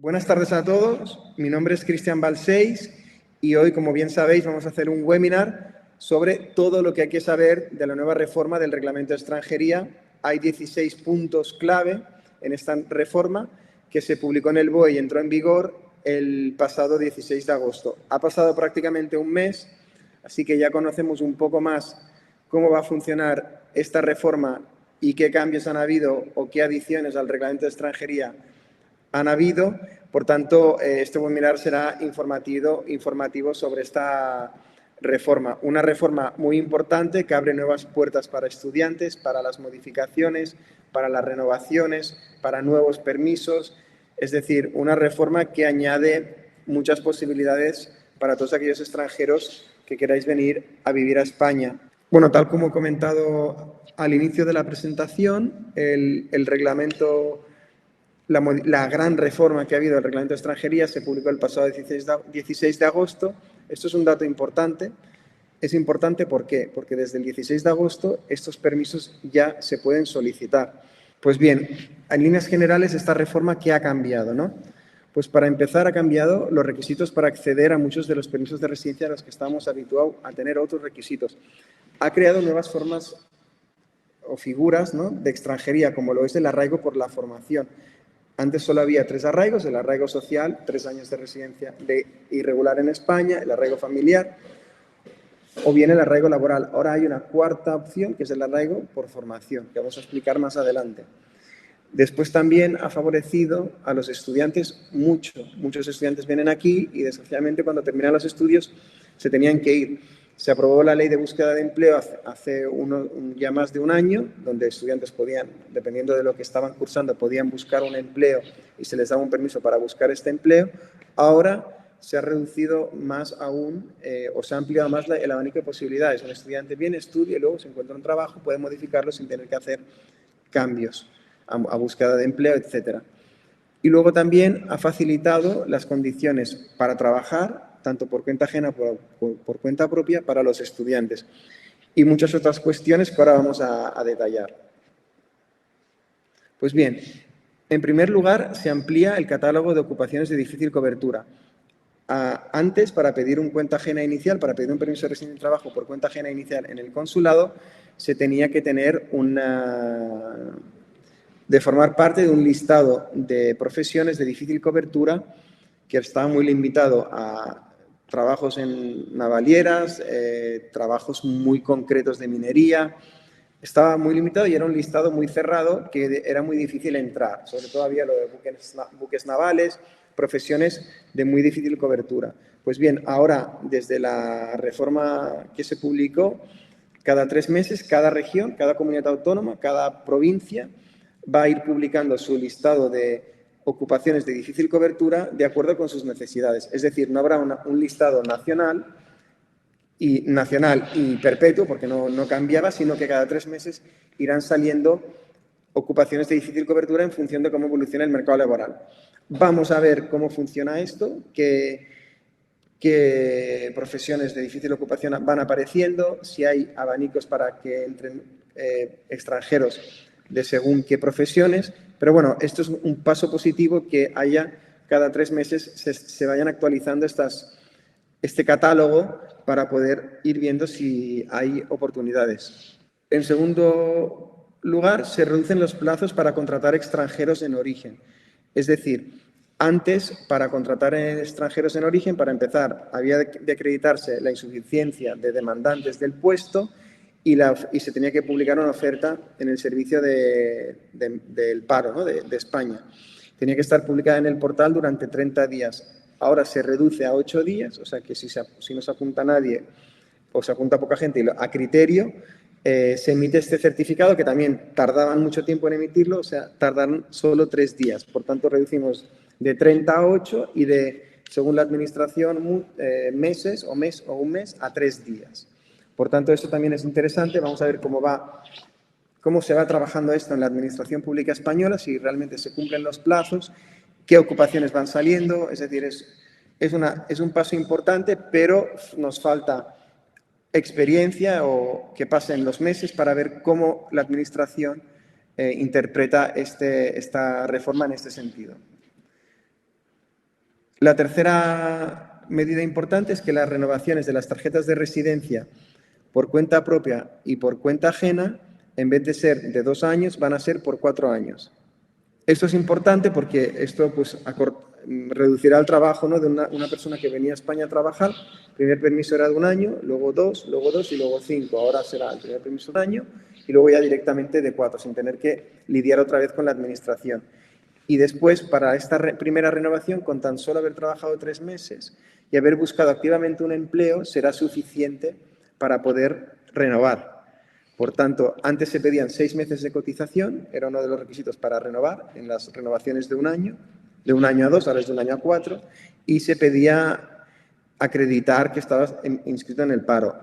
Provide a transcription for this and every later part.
Buenas tardes a todos, mi nombre es Cristian Balseis y hoy, como bien sabéis, vamos a hacer un webinar sobre todo lo que hay que saber de la nueva reforma del Reglamento de Extranjería. Hay 16 puntos clave en esta reforma que se publicó en el BOE y entró en vigor el pasado 16 de agosto. Ha pasado prácticamente un mes, así que ya conocemos un poco más cómo va a funcionar esta reforma y qué cambios han habido o qué adiciones al Reglamento de Extranjería han habido. Por tanto, este webinar será informativo sobre esta reforma. Una reforma muy importante que abre nuevas puertas para estudiantes, para las modificaciones, para las renovaciones, para nuevos permisos. Es decir, una reforma que añade muchas posibilidades para todos aquellos extranjeros que queráis venir a vivir a España. Bueno, tal como he comentado al inicio de la presentación, el reglamento, la gran reforma que ha habido del Reglamento de Extranjería se publicó el pasado 16 de agosto. Esto es un dato importante. Es importante ¿por qué? Porque desde el 16 de agosto estos permisos ya se pueden solicitar. Pues bien, en líneas generales, esta reforma, ¿qué ha cambiado, no? Pues para empezar, ha cambiado los requisitos para acceder a muchos de los permisos de residencia a los que estábamos habituados a tener otros requisitos. Ha creado nuevas formas o figuras, ¿no?, de extranjería, como lo es el arraigo por la formación. Antes solo había 3 arraigos: el arraigo social, 3 años de residencia irregular en España, el arraigo familiar o bien el arraigo laboral. Ahora hay una cuarta opción, que es el arraigo por formación, que vamos a explicar más adelante. Después también ha favorecido a los estudiantes mucho. Muchos estudiantes vienen aquí y, desgraciadamente, cuando terminan los estudios se tenían que ir. Se aprobó la ley de búsqueda de empleo hace ya más de un año, donde estudiantes podían, dependiendo de lo que estaban cursando, podían buscar un empleo y se les daba un permiso para buscar este empleo. Ahora se ha reducido más aún, o se ha ampliado más el abanico de posibilidades. Un estudiante viene, estudia y luego se encuentra un trabajo, puede modificarlo sin tener que hacer cambios a búsqueda de empleo, etc. Y luego también ha facilitado las condiciones para trabajar, tanto por cuenta ajena como por cuenta propia, para los estudiantes. Y muchas otras cuestiones que ahora vamos a detallar. Pues bien, en primer lugar, se amplía el catálogo de ocupaciones de difícil cobertura. Antes, para pedir un cuenta ajena inicial, para pedir un permiso de residencia y trabajo por cuenta ajena inicial en el consulado, se tenía que tener de formar parte de un listado de profesiones de difícil cobertura que estaba muy limitado a trabajos en navalieras, trabajos muy concretos de minería. Estaba muy limitado y era un listado muy cerrado que era muy difícil entrar. Sobre todo había lo de buques navales, profesiones de muy difícil cobertura. Pues bien, ahora, desde la reforma que se publicó, cada 3 meses, cada región, cada comunidad autónoma, cada provincia va a ir publicando su listado de ocupaciones de difícil cobertura de acuerdo con sus necesidades. Es decir, no habrá un listado nacional y perpetuo, porque no cambiaba, sino que cada 3 meses irán saliendo ocupaciones de difícil cobertura en función de cómo evoluciona el mercado laboral. Vamos a ver cómo funciona esto, qué profesiones de difícil ocupación van apareciendo, si hay abanicos para que entren extranjeros de según qué profesiones. Pero bueno, esto es un paso positivo, que haya cada 3 meses se vayan actualizando este catálogo para poder ir viendo si hay oportunidades. En segundo lugar, se reducen los plazos para contratar extranjeros en origen. Es decir, antes, para contratar extranjeros en origen, para empezar, había de acreditarse la insuficiencia de demandantes del puesto y se tenía que publicar una oferta en el servicio del paro, ¿no?, de España. Tenía que estar publicada en el portal durante 30 días. Ahora se reduce a 8 días, o sea que si no se apunta nadie o se apunta poca gente a criterio, se emite este certificado, que también tardaban mucho tiempo en emitirlo, o sea, tardaron solo 3 días. Por tanto, reducimos de 30 a 8 y según la administración, meses o un mes a 3 días. Por tanto, esto también es interesante. Vamos a ver cómo se va trabajando esto en la Administración Pública Española, si realmente se cumplen los plazos, qué ocupaciones van saliendo. Es decir, es un paso importante, pero nos falta experiencia o que pasen los meses para ver cómo la Administración interpreta esta reforma en este sentido. La tercera medida importante es que las renovaciones de las tarjetas de residencia por cuenta propia y por cuenta ajena, en vez de ser de 2 años, van a ser por 4 años. Esto es importante porque esto pues, reducirá el trabajo, ¿no?, de una persona que venía a España a trabajar. El primer permiso era de 1 año, luego 2 y luego 5. Ahora será el primer permiso de 1 año y luego ya directamente de 4, sin tener que lidiar otra vez con la administración. Y después, para esta primera renovación, con tan solo haber trabajado 3 meses y haber buscado activamente un empleo, será suficiente para poder renovar. Por tanto, antes se pedían 6 meses de cotización, era uno de los requisitos para renovar en las renovaciones de 1 año, de 1 año a 2, ahora es de 1 año a 4, y se pedía acreditar que estabas inscrito en el paro.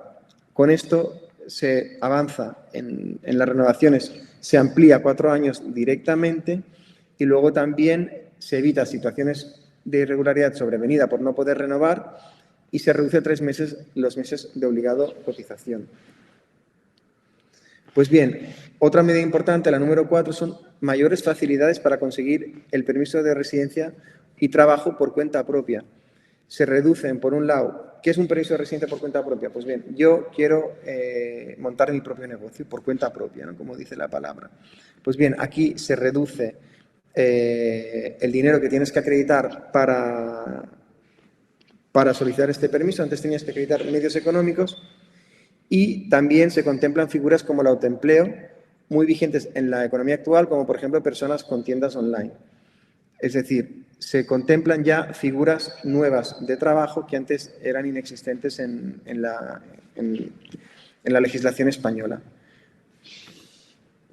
Con esto se avanza en las renovaciones, se amplía a 4 años directamente y luego también se evita situaciones de irregularidad sobrevenida por no poder renovar y se reduce a 3 meses los meses de obligado cotización. Pues bien, otra medida importante, la número 4, son mayores facilidades para conseguir el permiso de residencia y trabajo por cuenta propia. Se reducen, por un lado, ¿qué es un permiso de residencia por cuenta propia? Pues bien, yo quiero montar mi propio negocio por cuenta propia, ¿no?, como dice la palabra. Pues bien, aquí se reduce el dinero que tienes que acreditar para solicitar este permiso. Antes tenías que acreditar medios económicos. Y también se contemplan figuras como el autoempleo, muy vigentes en la economía actual, como por ejemplo personas con tiendas online. Es decir, se contemplan ya figuras nuevas de trabajo que antes eran inexistentes en la legislación española.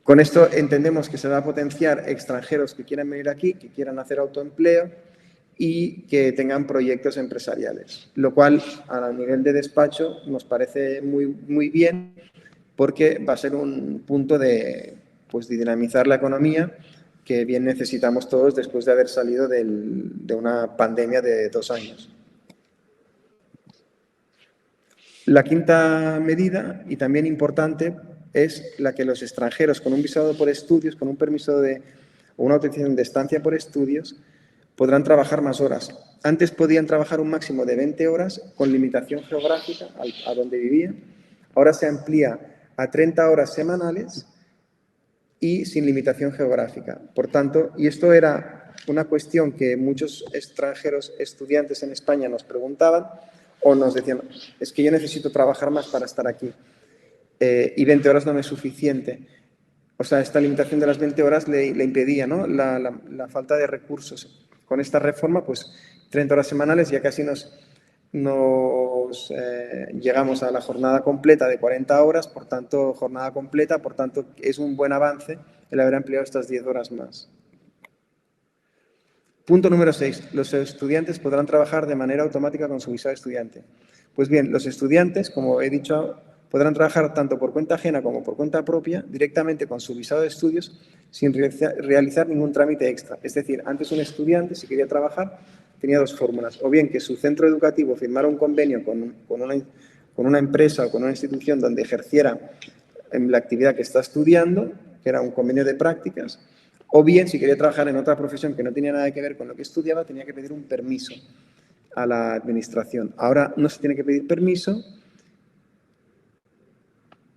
Con esto entendemos que se va a potenciar extranjeros que quieran venir aquí, que quieran hacer autoempleo y que tengan proyectos empresariales, lo cual a nivel de despacho nos parece muy bien porque va a ser un punto de dinamizar la economía que bien necesitamos todos después de haber salido de una pandemia de 2 años. La quinta medida, y también importante, es la que los extranjeros con un visado por estudios, con un permiso o una autorización de estancia por estudios, podrán trabajar más horas. Antes podían trabajar un máximo de 20 horas con limitación geográfica a donde vivían. Ahora se amplía a 30 horas semanales y sin limitación geográfica. Por tanto, y esto era una cuestión que muchos extranjeros estudiantes en España nos preguntaban o nos decían, es que yo necesito trabajar más para estar aquí y 20 horas no me es suficiente. O sea, esta limitación de las 20 horas le impedía, ¿no?, la falta de recursos. Con esta reforma, pues 30 horas semanales ya casi llegamos a la jornada completa de 40 horas, por tanto, jornada completa, por tanto, es un buen avance el haber ampliado estas 10 horas más. Punto número 6. Los estudiantes podrán trabajar de manera automática con su visado de estudiante. Pues bien, los estudiantes, como he dicho, podrán trabajar tanto por cuenta ajena como por cuenta propia directamente con su visado de estudios sin realizar ningún trámite extra. Es decir, antes un estudiante, si quería trabajar, tenía 2 fórmulas. O bien que su centro educativo firmara un convenio con una empresa o con una institución donde ejerciera la actividad que está estudiando, que era un convenio de prácticas, o bien, si quería trabajar en otra profesión que no tenía nada que ver con lo que estudiaba, tenía que pedir un permiso a la administración. Ahora no se tiene que pedir permiso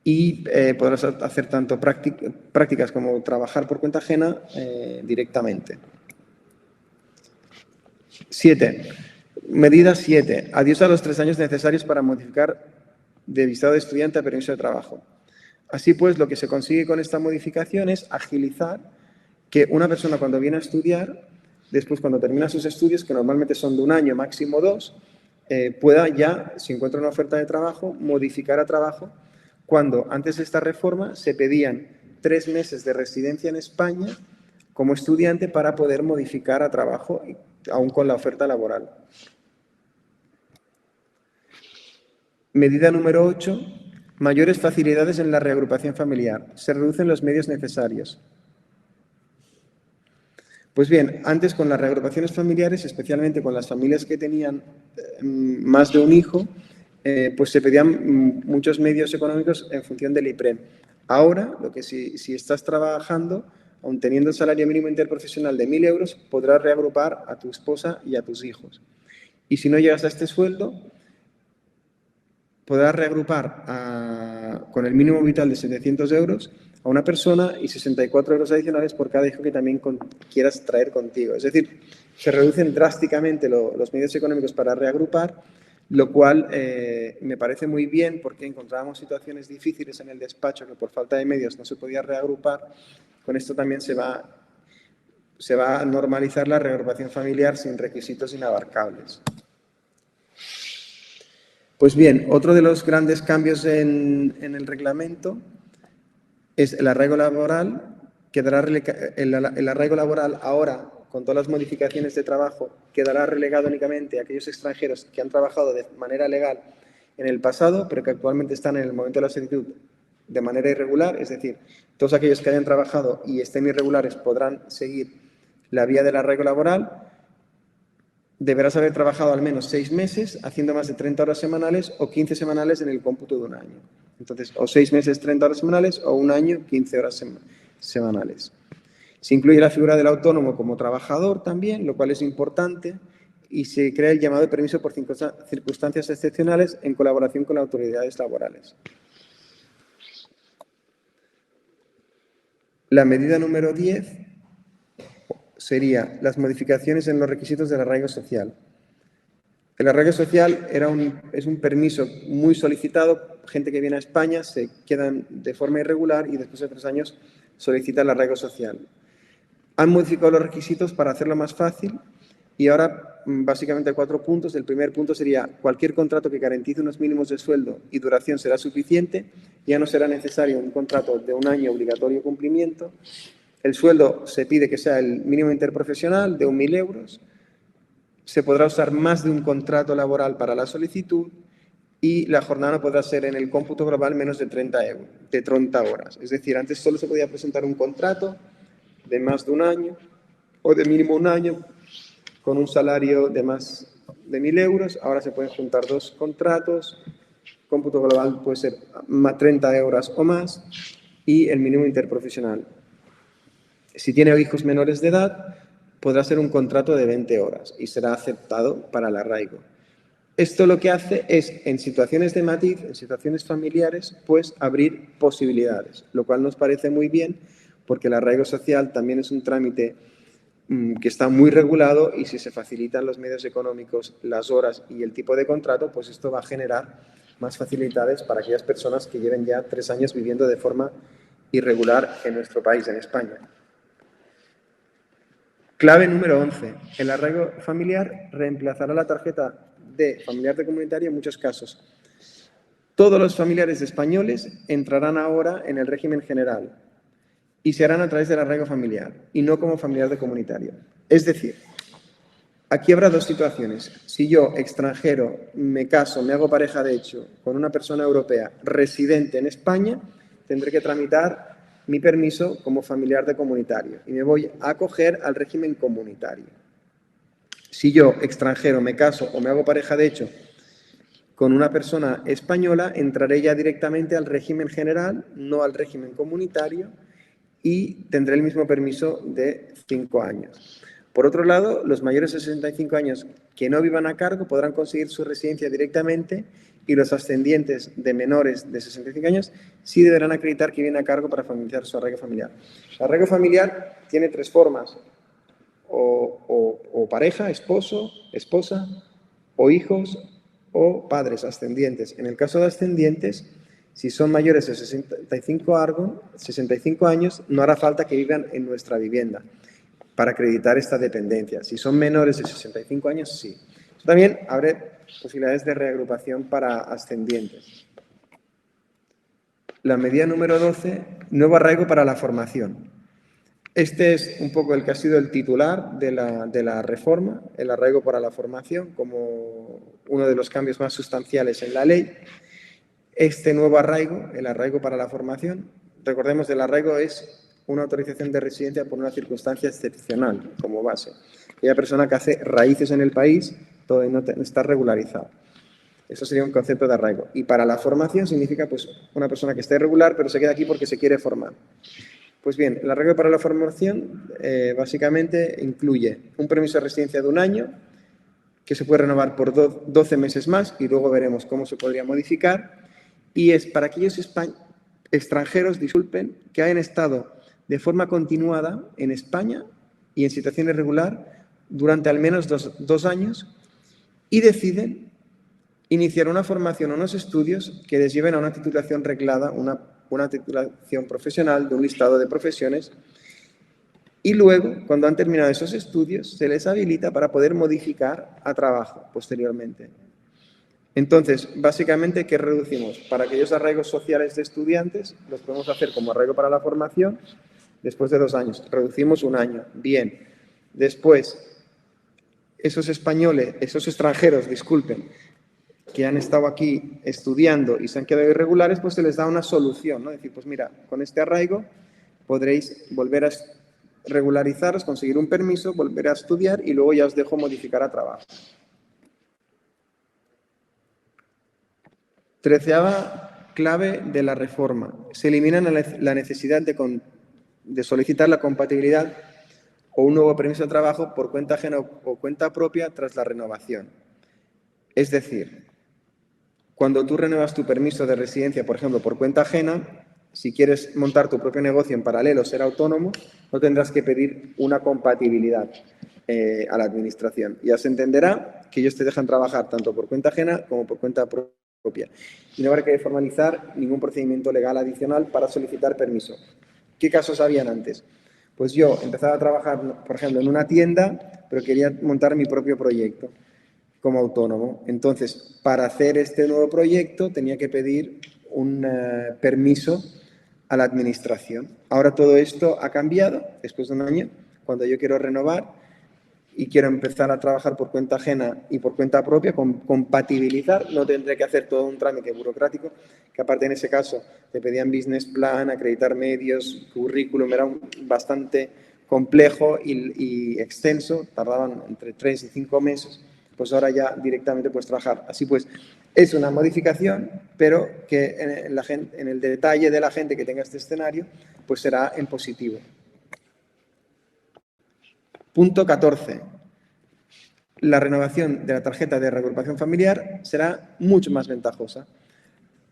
y podrás hacer tanto prácticas como trabajar por cuenta ajena directamente. 7. Medida 7. Adiós a los 3 años necesarios para modificar de visado de estudiante a permiso de trabajo. Así pues, lo que se consigue con esta modificación es agilizar que una persona cuando viene a estudiar, después cuando termina sus estudios, que normalmente son de 1 año, máximo 2, pueda ya, si encuentra una oferta de trabajo, modificar a trabajo, cuando antes de esta reforma se pedían 3 meses de residencia en España como estudiante para poder modificar a trabajo, aún con la oferta laboral. Medida número 8. Mayores facilidades en la reagrupación familiar. Se reducen los medios necesarios. Pues bien, antes con las reagrupaciones familiares, especialmente con las familias que tenían más de un hijo, pues se pedían muchos medios económicos en función del IPREM. Ahora, si estás trabajando, aun teniendo el salario mínimo interprofesional de 1.000 euros, podrás reagrupar a tu esposa y a tus hijos. Y si no llegas a este sueldo, podrás reagrupar con el mínimo vital de 700 euros a una persona y 64 euros adicionales por cada hijo que también quieras traer contigo. Es decir, se reducen drásticamente los medios económicos para reagrupar, lo cual me parece muy bien porque encontrábamos situaciones difíciles en el despacho que por falta de medios no se podía reagrupar. Con esto también se va a normalizar la reagrupación familiar sin requisitos inabarcables. Pues bien, otro de los grandes cambios en el reglamento es el arraigo laboral. El arraigo laboral ahora, con todas las modificaciones de trabajo, quedará relegado únicamente a aquellos extranjeros que han trabajado de manera legal en el pasado, pero que actualmente están en el momento de la solicitud de manera irregular. Es decir, todos aquellos que hayan trabajado y estén irregulares podrán seguir la vía del arraigo laboral. Deberás haber trabajado al menos 6 meses, haciendo más de 30 horas semanales o 15 semanales en el cómputo de un año. Entonces, o 6 meses, 30 horas semanales, o un año, 15 horas semanales. Se incluye la figura del autónomo como trabajador también, lo cual es importante, y se crea el llamado permiso por circunstancias excepcionales en colaboración con las autoridades laborales. La medida número 10 sería las modificaciones en los requisitos del arraigo social. El arraigo social es un permiso muy solicitado. Gente que viene a España se quedan de forma irregular y después de 3 años solicita el arraigo social. Han modificado los requisitos para hacerlo más fácil y ahora básicamente 4 puntos. El primer punto sería cualquier contrato que garantice unos mínimos de sueldo y duración será suficiente. Ya no será necesario un contrato de un año obligatorio cumplimiento. El sueldo se pide que sea el mínimo interprofesional de 1.000 euros. Se podrá usar más de un contrato laboral para la solicitud y la jornada no podrá ser en el cómputo global menos de 30 horas. Es decir, antes solo se podía presentar un contrato de más de un año o de mínimo un año con un salario de más de 1.000 euros. Ahora se pueden juntar 2 contratos. Cómputo global puede ser 30 horas o más y el mínimo interprofesional. Si tiene hijos menores de edad, podrá ser un contrato de 20 horas y será aceptado para el arraigo. Esto lo que hace es, en situaciones de matiz, en situaciones familiares, pues abrir posibilidades, lo cual nos parece muy bien porque el arraigo social también es un trámite que está muy regulado y si se facilitan los medios económicos, las horas y el tipo de contrato, pues esto va a generar más facilidades para aquellas personas que lleven ya 3 años viviendo de forma irregular en nuestro país, en España. Clave número 11. El arraigo familiar reemplazará la tarjeta de familiar de comunitario en muchos casos. Todos los familiares españoles entrarán ahora en el régimen general y se harán a través del arraigo familiar y no como familiar de comunitario. Es decir, aquí habrá 2 situaciones. Si yo, extranjero, me caso, me hago pareja de hecho con una persona europea residente en España, tendré que tramitar mi permiso como familiar de comunitario y me voy a acoger al régimen comunitario. Si yo, extranjero, me caso o me hago pareja de hecho con una persona española, entraré ya directamente al régimen general, no al régimen comunitario, y tendré el mismo permiso de 5 años. Por otro lado, los mayores de 65 años que no vivan a cargo podrán conseguir su residencia directamente y los ascendientes de menores de 65 años sí deberán acreditar que viven a cargo para facilitar su arraigo familiar. El arraigo familiar tiene 3 formas, o pareja, esposo, esposa, o hijos o padres ascendientes. En el caso de ascendientes, si son mayores de 65 años, no hará falta que vivan en nuestra vivienda para acreditar esta dependencia. Si son menores de 65 años, sí. También habrá posibilidades de reagrupación para ascendientes. La medida número 12, nuevo arraigo para la formación. Este es un poco el que ha sido el titular de la reforma, el arraigo para la formación, como uno de los cambios más sustanciales en la ley. Este nuevo arraigo, el arraigo para la formación, recordemos, el arraigo es una autorización de residencia por una circunstancia excepcional como base. Aquella persona que hace raíces en el país, todo no está regularizado. Eso sería un concepto de arraigo. Y para la formación significa pues una persona que está irregular, pero se queda aquí porque se quiere formar. Pues bien, el arraigo para la formación básicamente incluye un permiso de residencia de 1 año, que se puede renovar por 12 meses más y luego veremos cómo se podría modificar. Y es para aquellos extranjeros, disculpen, que hayan estado de forma continuada en España y en situación irregular durante al menos 2 años y deciden iniciar una formación o unos estudios que les lleven a una titulación reglada, una titulación profesional de un listado de profesiones, y luego, cuando han terminado esos estudios, se les habilita para poder modificar a trabajo posteriormente. Entonces, básicamente, ¿qué reducimos? Para aquellos arraigos sociales de estudiantes, los podemos hacer como arraigo para la formación después de 2 años. Reducimos 1 año. Bien. Después, esos extranjeros, disculpen, que han estado aquí estudiando y se han quedado irregulares, pues se les da una solución, ¿no? Es decir, pues mira, con este arraigo podréis volver a regularizaros, conseguir un permiso, volver a estudiar y luego ya os dejo modificar a trabajo. 13ª clave de la reforma. Se elimina la necesidad de solicitar la compatibilidad o un nuevo permiso de trabajo por cuenta ajena o cuenta propia tras la renovación. Es decir, cuando tú renuevas tu permiso de residencia, por ejemplo, por cuenta ajena, si quieres montar tu propio negocio en paralelo, ser autónomo, no tendrás que pedir una compatibilidad a la administración. Ya se entenderá que ellos te dejan trabajar tanto por cuenta ajena como por cuenta propia. Y no habrá que formalizar ningún procedimiento legal adicional para solicitar permiso. ¿Qué casos habían antes? Pues yo empezaba a trabajar, por ejemplo, en una tienda, pero quería montar mi propio proyecto como autónomo. Entonces, para hacer este nuevo proyecto tenía que pedir un permiso a la administración. Ahora todo esto ha cambiado después de 1 año. Cuando yo quiero renovar y quiero empezar a trabajar por cuenta ajena y por cuenta propia, compatibilizar, no tendré que hacer todo un trámite burocrático, que aparte en ese caso te pedían business plan, acreditar medios, currículum, era bastante complejo y extenso, tardaban entre 3 y 5 meses, pues ahora ya directamente puedes trabajar. Así pues, es una modificación, pero que en el detalle de la gente que tenga este escenario, pues será en positivo. Punto 14. La renovación de la tarjeta de reagrupación familiar será mucho más ventajosa.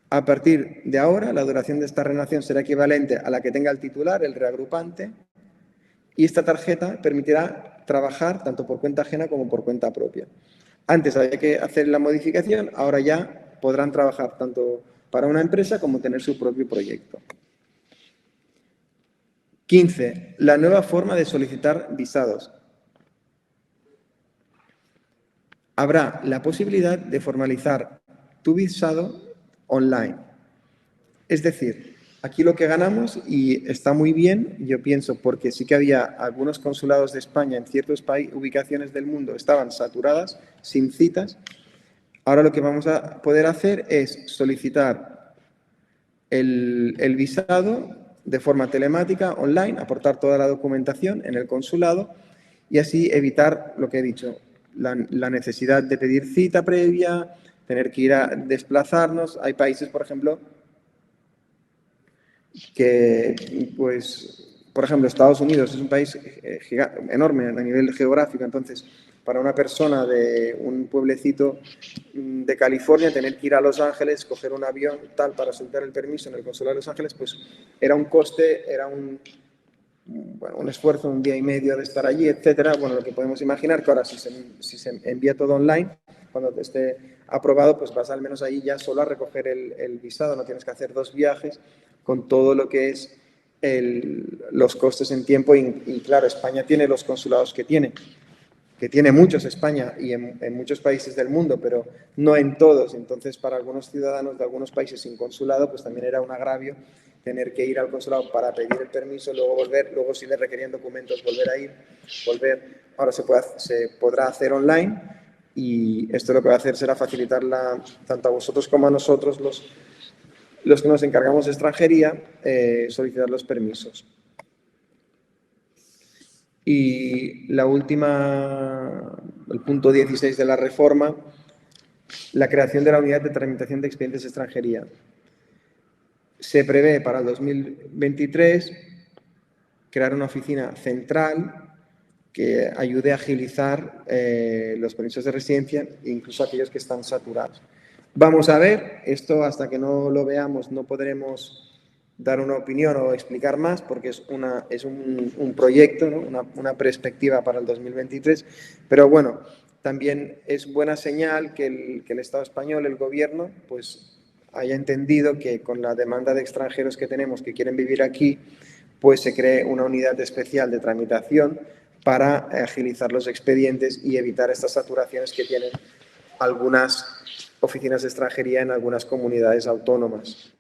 A partir de ahora, la duración de esta renovación será equivalente a la que tenga el titular, el reagrupante, y esta tarjeta permitirá trabajar tanto por cuenta ajena como por cuenta propia. Antes había que hacer la modificación, ahora ya podrán trabajar tanto para una empresa como tener su propio proyecto. 15. La nueva forma de solicitar visados. Habrá la posibilidad de formalizar tu visado online. Es decir, aquí lo que ganamos, y está muy bien, yo pienso, porque sí que había algunos consulados de España en ciertas ubicaciones del mundo estaban saturadas, sin citas. Ahora lo que vamos a poder hacer es solicitar el visado de forma telemática, online, aportar toda la documentación en el consulado y así evitar lo que he dicho, la necesidad de pedir cita previa, tener que ir a desplazarnos. Hay países, por ejemplo, que, pues, por ejemplo, Estados Unidos es un país enorme a nivel geográfico, entonces, para una persona de un pueblecito de California, tener que ir a Los Ángeles, coger un avión, tal, para solicitar el permiso en el consulado de Los Ángeles, pues era un coste, era un esfuerzo, 1 día y medio de estar allí, etcétera. Bueno, lo que podemos imaginar que ahora si se envía todo online, cuando esté aprobado, pues vas al menos ahí ya solo a recoger el visado, no tienes que hacer 2 viajes con todo lo que es los costes en tiempo y claro, España tiene los consulados que tiene muchos España y en muchos países del mundo, pero no en todos. Entonces, para algunos ciudadanos de algunos países sin consulado, pues también era un agravio tener que ir al consulado para pedir el permiso, luego volver, luego si le requerían documentos, volver a ir, volver. Ahora se podrá hacer online y esto lo que va a hacer será facilitarla tanto a vosotros como a nosotros, los que nos encargamos de extranjería, solicitar los permisos. Y la última, el punto 16 de la reforma, la creación de la unidad de tramitación de expedientes de extranjería. Se prevé para el 2023 crear una oficina central que ayude a agilizar los permisos de residencia, incluso aquellos que están saturados. Vamos a ver, esto hasta que no lo veamos no podremos dar una opinión o explicar más porque es un proyecto, ¿no? una perspectiva para el 2023, pero bueno, también es buena señal que el Estado español, el Gobierno, pues haya entendido que con la demanda de extranjeros que tenemos que quieren vivir aquí, pues se cree una unidad especial de tramitación para agilizar los expedientes y evitar estas saturaciones que tienen algunas oficinas de extranjería en algunas comunidades autónomas.